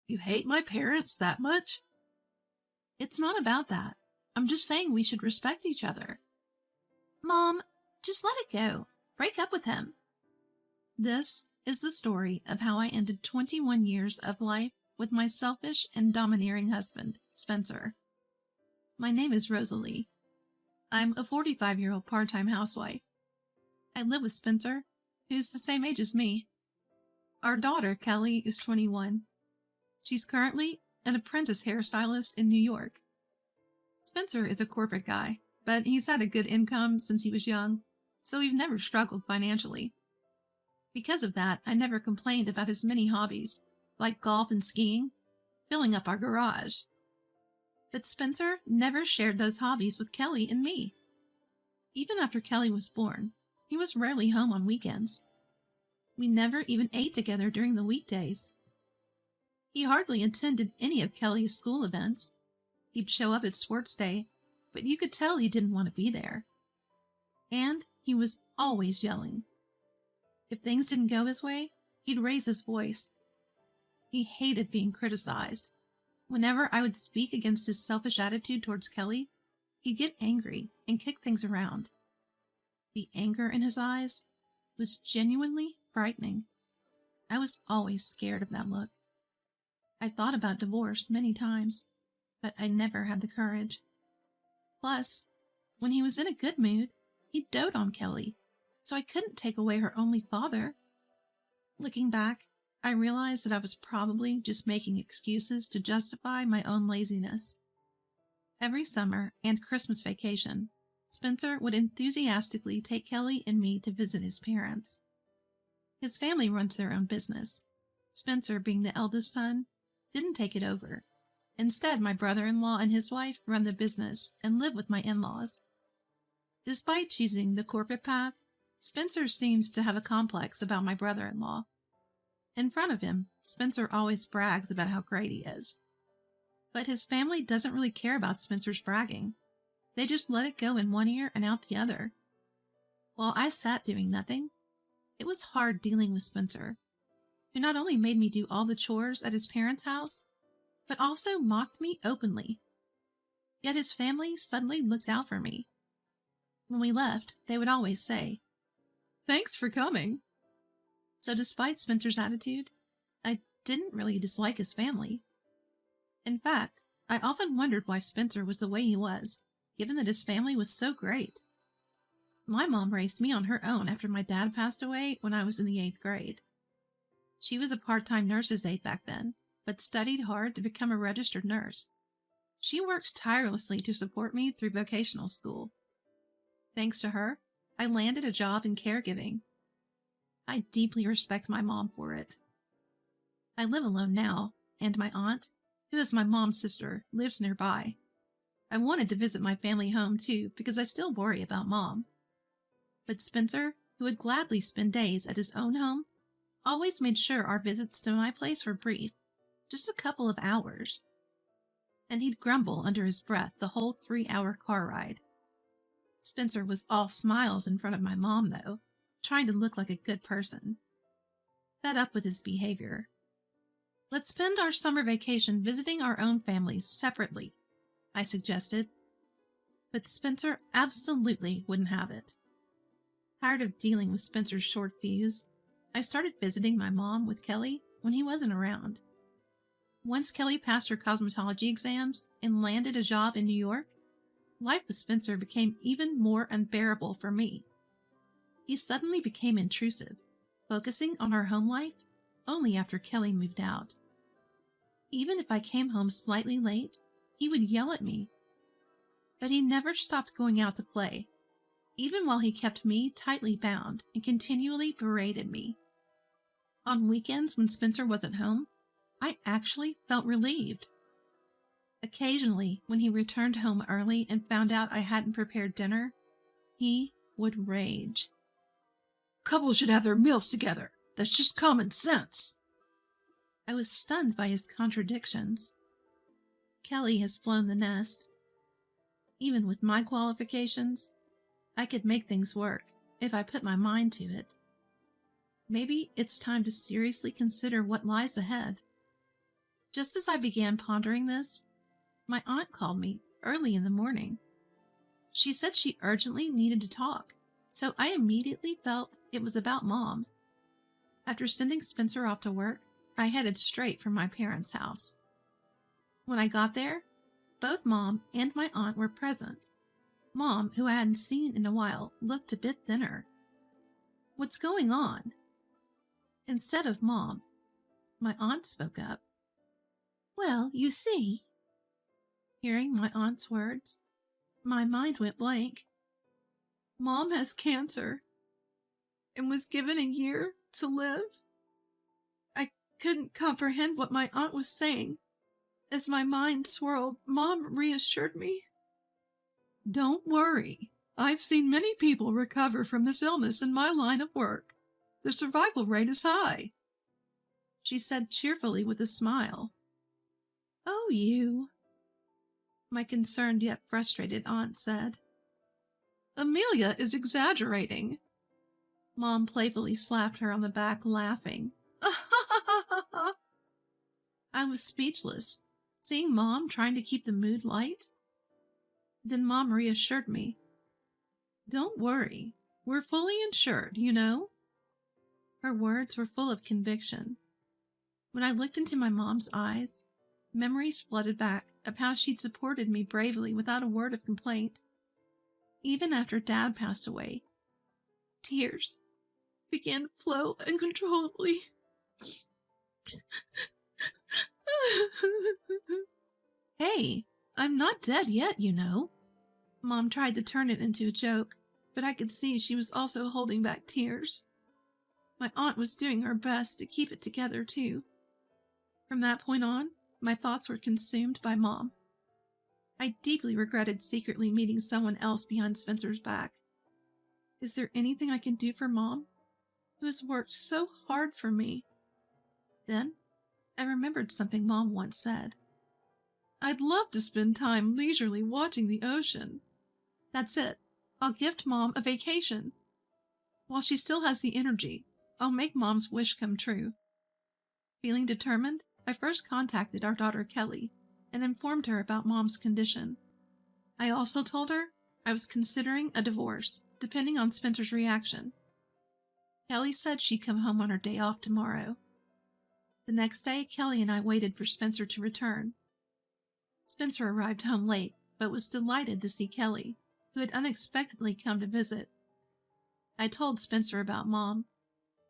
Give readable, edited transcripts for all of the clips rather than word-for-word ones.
You hate my parents that much? It's not about that. I'm just saying we should respect each other. Mom, just let it go. Break up with him. This is the story of how I ended 21 years of life with my selfish and domineering husband, Spencer. My name is Rosalie. I'm a 45-year-old part-time housewife. I live with Spencer, who's the same age as me. Our daughter, Kelly, is 21. She's currently an apprentice hairstylist in New York. Spencer is a corporate guy, but he's had a good income since he was young, so we've never struggled financially. Because of that, I never complained about his many hobbies, like golf and skiing, filling up our garage. But Spencer never shared those hobbies with Kelly and me. Even after Kelly was born, he was rarely home on weekends. We never even ate together during the weekdays. He hardly attended any of Kelly's school events. He'd show up at sports day, but you could tell he didn't want to be there. And he was always yelling. If things didn't go his way, he'd raise his voice. He hated being criticized. Whenever I would speak against his selfish attitude towards Kelly, he'd get angry and kick things around. The anger in his eyes was genuinely frightening. I was always scared of that look. I thought about divorce many times, but I never had the courage. Plus, when he was in a good mood, he'd dote on Kelly, so I couldn't take away her only father. Looking back, I realized that I was probably just making excuses to justify my own laziness. Every summer and Christmas vacation, Spencer would enthusiastically take Kelly and me to visit his parents. His family runs their own business. Spencer, being the eldest son, didn't take it over. Instead, my brother-in-law and his wife run the business and live with my in-laws. Despite choosing the corporate path, Spencer seems to have a complex about my brother-in-law. In front of him, Spencer always brags about how great he is. But his family doesn't really care about Spencer's bragging. They just let it go in one ear and out the other. While I sat doing nothing, it was hard dealing with Spencer, who not only made me do all the chores at his parents' house, but also mocked me openly. Yet his family suddenly looked out for me. When we left, they would always say, "Thanks for coming." So despite Spencer's attitude, I didn't really dislike his family. In fact, I often wondered why Spencer was the way he was, given that his family was so great. My mom raised me on her own after my dad passed away when I was in the 8th grade. She was a part-time nurse's aide back then, but studied hard to become a registered nurse. She worked tirelessly to support me through vocational school. Thanks to her, I landed a job in caregiving. I deeply respect my mom for it. I live alone now, and my aunt, who is my mom's sister, lives nearby. I wanted to visit my family home too because I still worry about Mom. But Spencer, who would gladly spend days at his own home, always made sure our visits to my place were brief, just a couple of hours. And he'd grumble under his breath the whole 3-hour car ride. Spencer was all smiles in front of my mom, though, trying to look like a good person. Fed up with his behavior. "Let's spend our summer vacation visiting our own families separately," I suggested. But Spencer absolutely wouldn't have it. Tired of dealing with Spencer's short fuse, I started visiting my mom with Kelly when he wasn't around. Once Kelly passed her cosmetology exams and landed a job in New York, life with Spencer became even more unbearable for me. He suddenly became intrusive, focusing on our home life only after Kelly moved out. Even if I came home slightly late, he would yell at me. But he never stopped going out to play, even while he kept me tightly bound and continually berated me. On weekends when Spencer wasn't home, I actually felt relieved. Occasionally, when he returned home early and found out I hadn't prepared dinner, he would rage. "Couples should have their meals together. That's just common sense." I was stunned by his contradictions. Kelly has flown the nest. Even with my qualifications, I could make things work if I put my mind to it. Maybe it's time to seriously consider what lies ahead. Just as I began pondering this, my aunt called me early in the morning. She said she urgently needed to talk, so I immediately felt it was about Mom. After sending Spencer off to work, I headed straight for my parents' house. When I got there, both Mom and my aunt were present. Mom, who I hadn't seen in a while, looked a bit thinner. "What's going on?" Instead of Mom, my aunt spoke up. "Well, you see," hearing my aunt's words, my mind went blank. "Mom has cancer and was given a year to live." I couldn't comprehend what my aunt was saying. As my mind swirled, Mom reassured me. "Don't worry. I've seen many people recover from this illness in my line of work. The survival rate is high," she said cheerfully with a smile. "Oh, you," my concerned yet frustrated aunt said. "Amelia is exaggerating." Mom playfully slapped her on the back, laughing. I was speechless, seeing Mom trying to keep the mood light. Then Mom reassured me. "Don't worry. We're fully insured, you know." Her words were full of conviction. When I looked into my mom's eyes, memories flooded back of how she'd supported me bravely without a word of complaint. Even after Dad passed away, tears began to flow uncontrollably. "Hey, I'm not dead yet, you know." Mom tried to turn it into a joke, but I could see she was also holding back tears. My aunt was doing her best to keep it together, too. From that point on, my thoughts were consumed by Mom. I deeply regretted secretly meeting someone else behind Spencer's back. Is there anything I can do for Mom, who has worked so hard for me? Then I remembered something Mom once said. "I'd love to spend time leisurely watching the ocean." That's it. I'll gift Mom a vacation. While she still has the energy, I'll make Mom's wish come true. Feeling determined, I first contacted our daughter Kelly and informed her about Mom's condition. I also told her I was considering a divorce, depending on Spencer's reaction. Kelly said she'd come home on her day off tomorrow. The next day, Kelly and I waited for Spencer to return. Spencer arrived home late, but was delighted to see Kelly, who had unexpectedly come to visit. I told Spencer about Mom,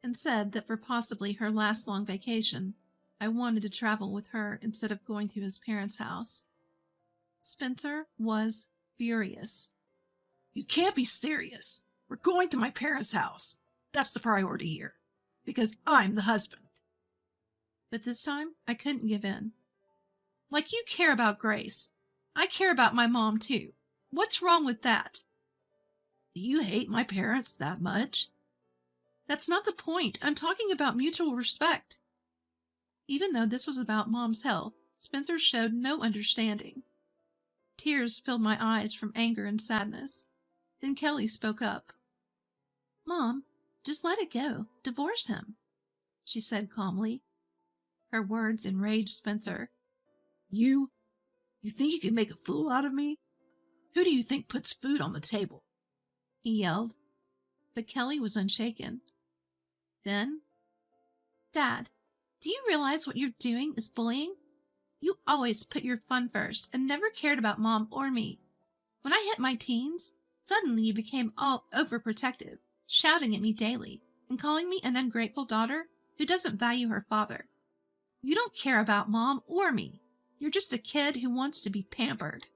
and said that for possibly her last long vacation, I wanted to travel with her instead of going to his parents' house. Spencer was furious. "You can't be serious. We're going to my parents' house. That's the priority here, because I'm the husband." But this time, I couldn't give in. "Like you care about Grace. I care about my mom, too. What's wrong with that?" "Do you hate my parents that much?" "That's not the point. I'm talking about mutual respect." Even though this was about Mom's health, Spencer showed no understanding. Tears filled my eyes from anger and sadness. Then Kelly spoke up. "Mom, just let it go. Divorce him," she said calmly. Her words enraged Spencer. You think you can make a fool out of me? Who do you think puts food on the table?" he yelled. But Kelly was unshaken. Then, "Dad, do you realize what you're doing is bullying? You always put your fun first and never cared about Mom or me. When I hit my teens, suddenly you became all overprotective, shouting at me daily and calling me an ungrateful daughter who doesn't value her father. You don't care about Mom or me. You're just a kid who wants to be pampered,"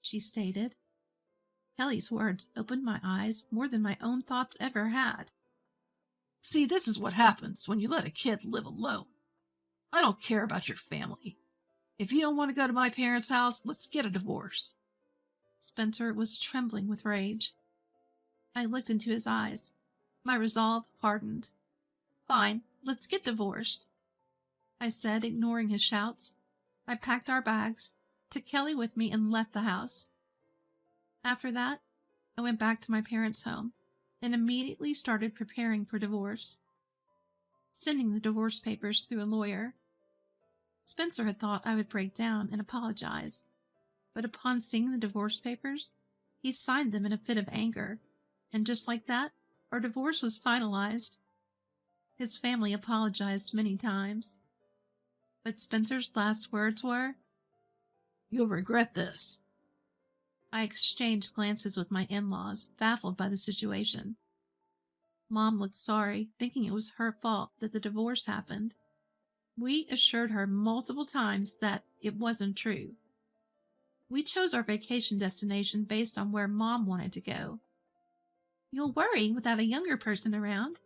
she stated. Kelly's words opened my eyes more than my own thoughts ever had. "See, this is what happens when you let a kid live alone. I don't care about your family. If you don't want to go to my parents' house, let's get a divorce." Spencer was trembling with rage. I looked into his eyes. My resolve hardened. "Fine, let's get divorced," I said, ignoring his shouts. I packed our bags, took Kelly with me, and left the house. After that, I went back to my parents' home and immediately started preparing for divorce, sending the divorce papers through a lawyer. Spencer had thought I would break down and apologize, but upon seeing the divorce papers, he signed them in a fit of anger, and just like that, our divorce was finalized. His family apologized many times, but Spencer's last words were, "You'll regret this." I exchanged glances with my in-laws, baffled by the situation. Mom looked sorry, thinking it was her fault that the divorce happened. We assured her multiple times that it wasn't true. We chose our vacation destination based on where Mom wanted to go. You'll worry without a younger person around.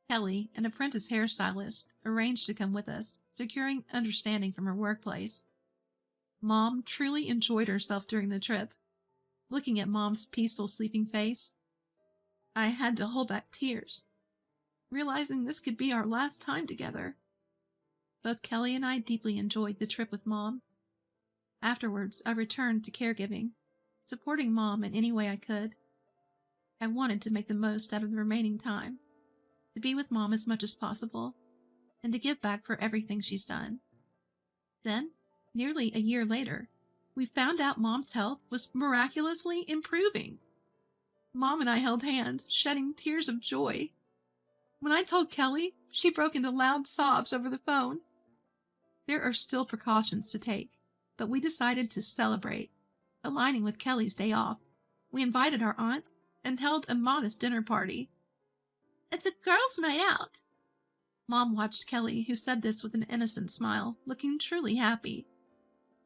Kelly, an apprentice hairstylist, arranged to come with us, securing understanding from her workplace. Mom truly enjoyed herself during the trip. Looking at Mom's peaceful sleeping face, I had to hold back tears, realizing this could be our last time together. Both Kelly and I deeply enjoyed the trip with Mom. Afterwards, I returned to caregiving, supporting Mom in any way I could. I wanted to make the most out of the remaining time, to be with Mom as much as possible, and to give back for everything she's done. Then, nearly a year later, we found out Mom's health was miraculously improving. Mom and I held hands, shedding tears of joy. When I told Kelly, she broke into loud sobs over the phone. There are still precautions to take, but we decided to celebrate. Aligning with Kelly's day off, we invited our aunt and held a modest dinner party. It's a girls' night out. Mom watched Kelly, who said this with an innocent smile, looking truly happy.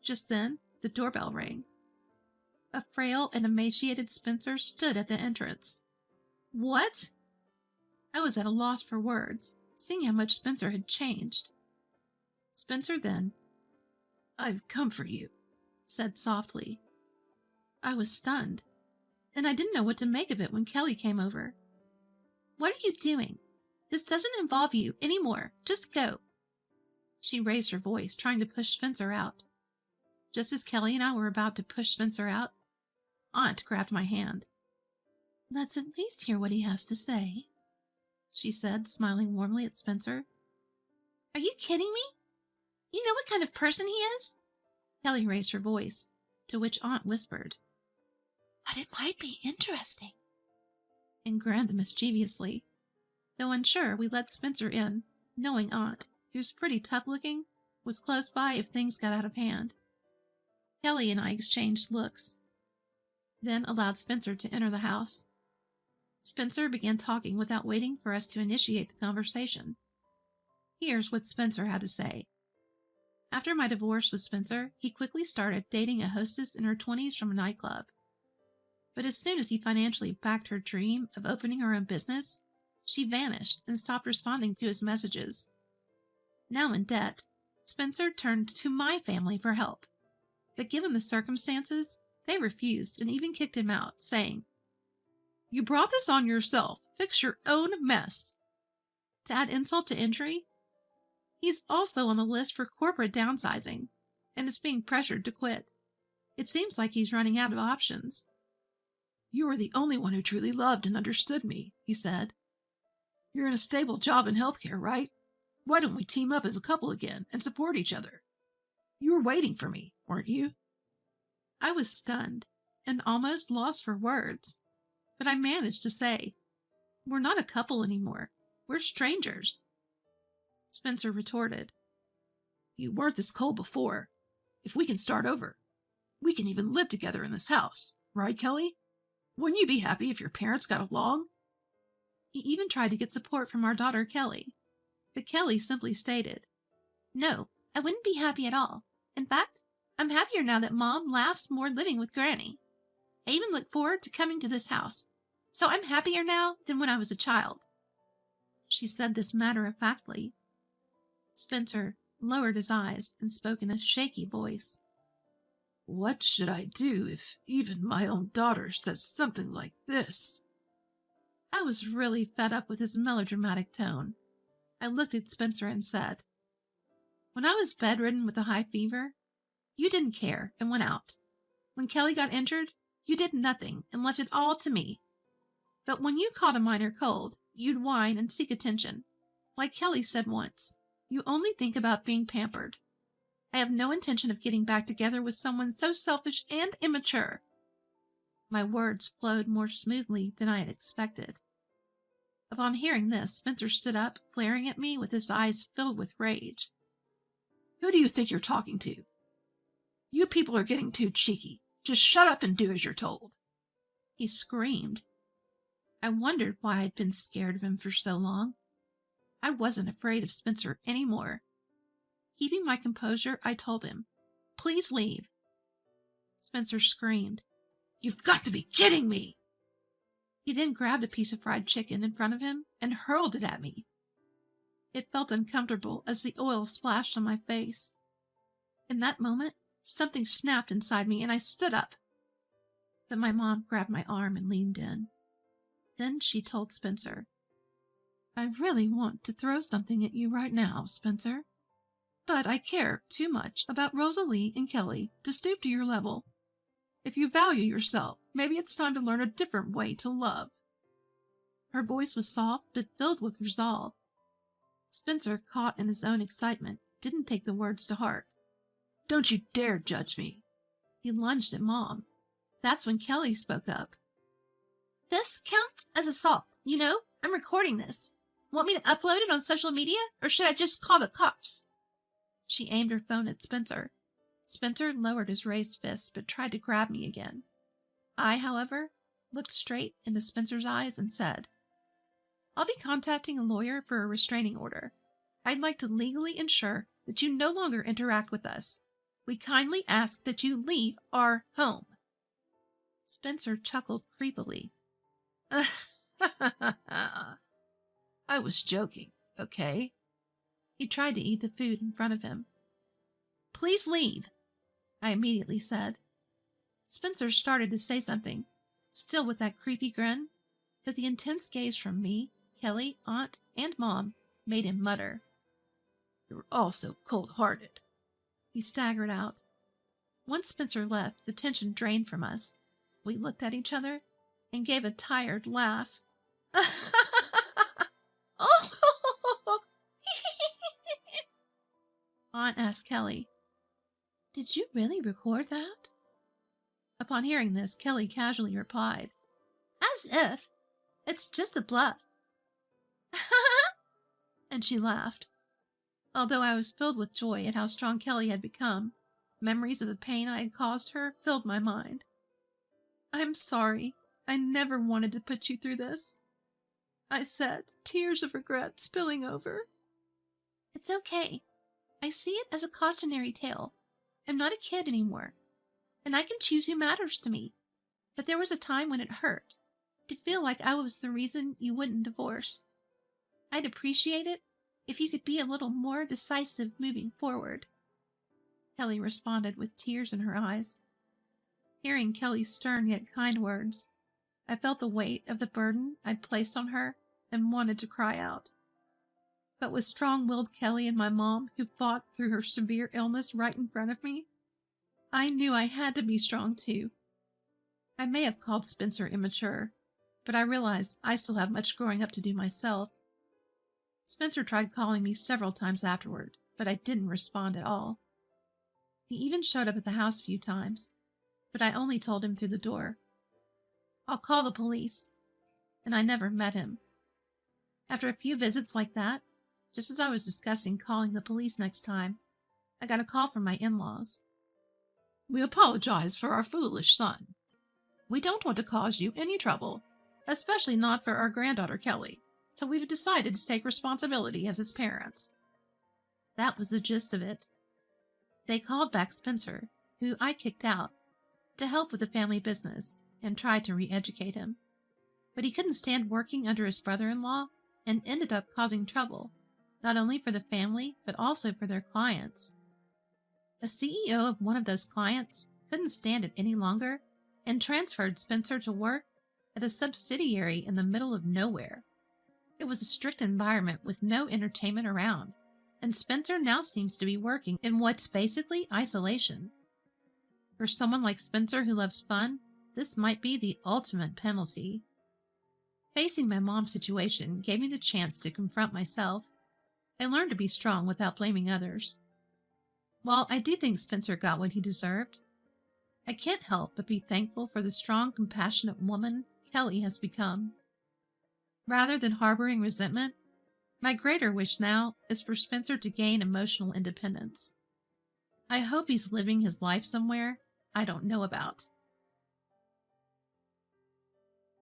Just then, the doorbell rang. A frail and emaciated Spencer stood at the entrance. What? I was at a loss for words, seeing how much Spencer had changed. Spencer then, "I've come for you," said softly. I was stunned, and I didn't know what to make of it when Kelly came over. What are you doing? This doesn't involve you anymore. Just go. She raised her voice, trying to push Spencer out. Just as Kelly and I were about to push Spencer out, Aunt grabbed my hand. Let's at least hear what he has to say, she said, smiling warmly at Spencer. Are you kidding me? You know what kind of person he is? Kelly raised her voice, to which Aunt whispered, But it might be interesting, and grinned mischievously. Though unsure, we let Spencer in, knowing Aunt, who's pretty tough-looking, was close by if things got out of hand. Kelly and I exchanged looks, then allowed Spencer to enter the house. Spencer began talking without waiting for us to initiate the conversation. Here's what Spencer had to say. After my divorce with Spencer, he quickly started dating a hostess in her 20s from a nightclub. But as soon as he financially backed her dream of opening her own business, she vanished and stopped responding to his messages. Now in debt, Spencer turned to my family for help. But given the circumstances, they refused and even kicked him out, saying, You brought this on yourself. Fix your own mess. To add insult to injury, he's also on the list for corporate downsizing and is being pressured to quit. It seems like he's running out of options. You are the only one who truly loved and understood me, he said. You're in a stable job in healthcare, right? Why don't we team up as a couple again and support each other? You were waiting for me, weren't you? I was stunned and almost lost for words, but I managed to say, We're not a couple anymore. We're strangers. Spencer retorted, You weren't this cold before. If we can start over, we can even live together in this house, right, Kelly? Wouldn't you be happy if your parents got along? He even tried to get support from our daughter, Kelly. But Kelly simply stated, No, I wouldn't be happy at all. In fact, I'm happier now that Mom laughs more living with Granny. I even look forward to coming to this house. So I'm happier now than when I was a child. She said this matter-of-factly. Spencer lowered his eyes and spoke in a shaky voice. What should I do if even my own daughter says something like this? I was really fed up with his melodramatic tone. I looked at Spencer and said, When I was bedridden with a high fever, you didn't care and went out. When Kelly got injured, you did nothing and left it all to me. But when you caught a minor cold, you'd whine and seek attention. Like Kelly said once, you only think about being pampered. I have no intention of getting back together with someone so selfish and immature. My words flowed more smoothly than I had expected. Upon hearing this, Spencer stood up, glaring at me with his eyes filled with rage. Who do you think you're talking to? You people are getting too cheeky. Just shut up and do as you're told. He screamed. I wondered why I'd been scared of him for so long. I wasn't afraid of Spencer anymore. Keeping my composure, I told him, "Please leave." Spencer screamed. You've got to be kidding me! He then grabbed a piece of fried chicken in front of him and hurled it at me. It felt uncomfortable as the oil splashed on my face. In that moment, something snapped inside me and I stood up. But my mom grabbed my arm and leaned in. Then she told Spencer, "I really want to throw something at you right now, Spencer. But I care too much about Rosalie and Kelly to stoop to your level. If you value yourself, maybe it's time to learn a different way to love." Her voice was soft but filled with resolve. Spencer, caught in his own excitement, didn't take the words to heart. Don't you dare judge me. He lunged at Mom. That's when Kelly spoke up. "This counts as assault. You know, I'm recording this. Want me to upload it on social media, or should I just call the cops?" She aimed her phone at Spencer. Spencer lowered his raised fist but tried to grab me again. I, however, looked straight into Spencer's eyes and said, "I'll be contacting a lawyer for a restraining order. I'd like to legally ensure that you no longer interact with us. We kindly ask that you leave our home." Spencer chuckled creepily. I was joking, okay? He tried to eat the food in front of him. "Please leave," I immediately said. Spencer started to say something, still with that creepy grin, but the intense gaze from me, Kelly, Aunt, and Mom made him mutter. You're all so cold-hearted. He staggered out. Once Spencer left, the tension drained from us. We looked at each other and gave a tired laugh. Oh! Aunt asked Kelly, "Did you really record that?" Upon hearing this, Kelly casually replied, "As if. It's just a bluff." And she laughed. Although I was filled with joy at how strong Kelly had become, memories of the pain I had caused her filled my mind. "I'm sorry. I never wanted to put you through this," I said, tears of regret spilling over. "It's okay. I see it as a cautionary tale. I'm not a kid anymore, and I can choose who matters to me. But there was a time when it hurt to feel like I was the reason you wouldn't divorce. I'd appreciate it if you could be a little more decisive moving forward." Kelly responded with tears in her eyes. Hearing Kelly's stern yet kind words, I felt the weight of the burden I'd placed on her and wanted to cry out. But with strong-willed Kelly and my mom, who fought through her severe illness right in front of me, I knew I had to be strong too. I may have called Spencer immature, but I realized I still have much growing up to do myself. Spencer tried calling me several times afterward, but I didn't respond at all. He even showed up at the house a few times, but I only told him through the door, "I'll call the police," and I never met him. After a few visits like that, just as I was discussing calling the police next time, I got a call from my in-laws. We apologize for our foolish son. We don't want to cause you any trouble, especially not for our granddaughter Kelly, so we've decided to take responsibility as his parents. That was the gist of it. They called back Spencer, who I kicked out, to help with the family business and tried to re-educate him. But he couldn't stand working under his brother-in-law and ended up causing trouble, not only for the family, but also for their clients. The CEO of one of those clients couldn't stand it any longer and transferred Spencer to work at a subsidiary in the middle of nowhere. It was a strict environment with no entertainment around, and Spencer now seems to be working in what's basically isolation. For someone like Spencer who loves fun, this might be the ultimate penalty. Facing my mom's situation gave me the chance to confront myself. I learned to be strong without blaming others. While I do think Spencer got what he deserved, I can't help but be thankful for the strong, compassionate woman Kelly has become. Rather than harboring resentment, my greater wish now is for Spencer to gain emotional independence. I hope he's living his life somewhere I don't know about.